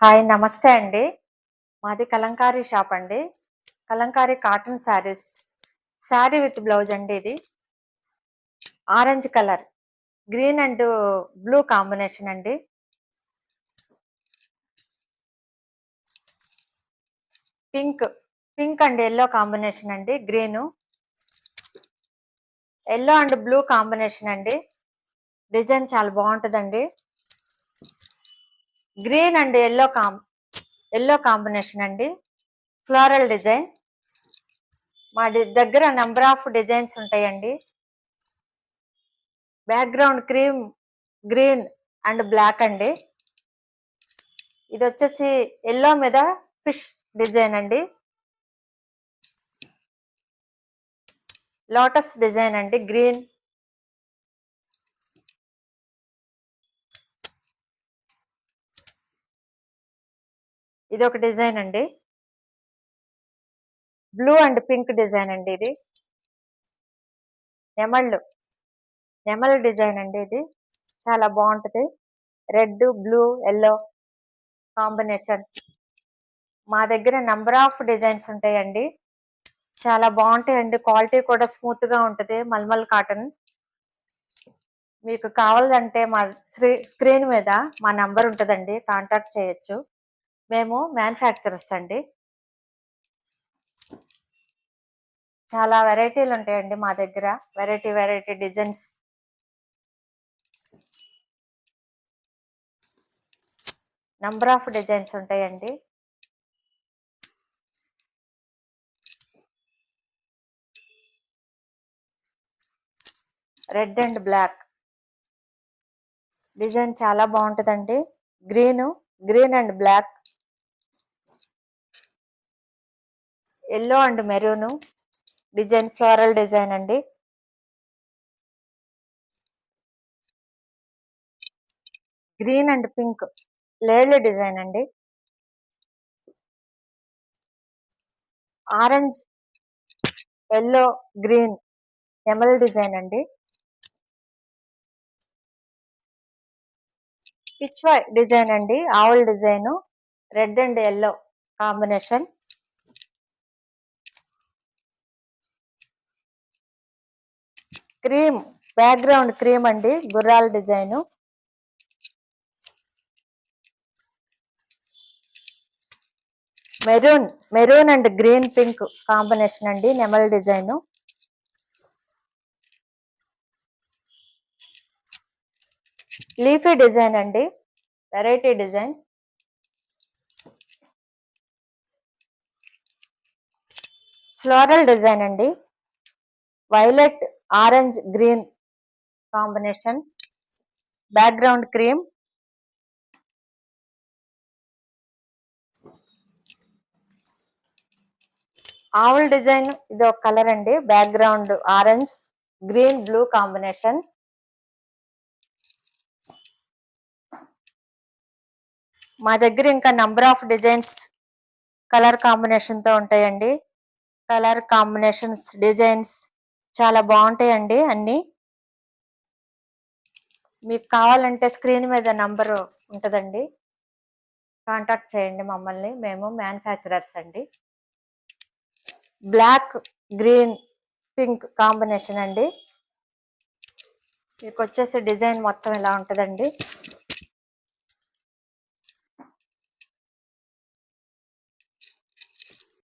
Hi నమస్తే అండి. మాది కలంకారీ షాప్ అండి. Kalamkari cotton saris. Sari with blouse అండి ఇది. Orange colour, green and blue combination అండి. Pink, pink and yellow combination అండి. Green, yellow and blue combination అండి. డిజైన్ చాలా బాగుంటుందండి. గ్రీన్ అండ్ ఎల్లో కాంబినేషన్ అండి. Floral design. మా దగ్గర నెంబర్ ఆఫ్ డిజైన్స్ ఉంటాయండి. Background cream, green and black అండి. ఇది వచ్చేసి ఎల్లో మీద ఫిష్ డిజైన్ అండి. లోటస్ డిజైన్ అండి. గ్రీన్, ఇది ఒక డిజైన్ అండి. బ్లూ అండ్ పింక్ డిజైన్ అండి. ఇది నెమల్ డిజైన్ అండి. ఇది చాలా బాగుంటది. Red, blue, yellow combination. మా దగ్గర నెంబర్ ఆఫ్ డిజైన్స్ ఉంటాయండి. చాలా బాగుంటాయండి. క్వాలిటీ కూడా స్మూత్ గా ఉంటది. మల్మల్ కాటన్. మీకు కావాలంటే మా స్క్రీన్ మీద మా నంబర్ ఉంటుందండి, కాంటాక్ట్ చేయొచ్చు. మేము మ్యానుఫ్యాక్చరర్స్ అండి. చాలా వెరైటీలు ఉంటాయండి మా దగ్గర. Variety designs. Number of designs ఉంటాయండి. రెడ్ అండ్ బ్లాక్ డిజైన్ చాలా బాగుంటుందండి. Green and black, yellow and maroon design, floral design అండి. Green and pink lady design అండి. ఆరెంజ్, ఎల్లో, గ్రీన్ ఎమల్ డిజైన్ అండి. పిచ్వాయ్ డిజైన్ అండి. ఆవుల్ design, red and yellow combination. Cream, background cream అండి. గుర్రాల design. Maroon and green pink combination అండి. నెమల్ డిజైన్. లీఫీ డిజైన్ అండి. Variety design. ఫ్లోరల్ డిజైన్ అండి. Violet, orange, green combination. Background cream. ఆవుల్ డిజైన్, ఇది ఒక కలర్ అండి. Background orange, green, blue combination. మా దగ్గర ఇంకా number of designs colour combination తో ఉంటాయండి. కలర్ కాంబినేషన్స్, డిజైన్స్ చాలా బాగుంటాయండి అన్ని. మీకు కావాలంటే స్క్రీన్ మీద నంబర్ ఉంటుందండి, కాంటాక్ట్ చేయండి మమ్మల్ని. మేము మ్యానుఫ్యాక్చరర్స్ అండి. బ్లాక్, గ్రీన్, పింక్ కాంబినేషన్ అండి. మీకు వచ్చేసి డిజైన్ మొత్తం ఇలా ఉంటుందండి.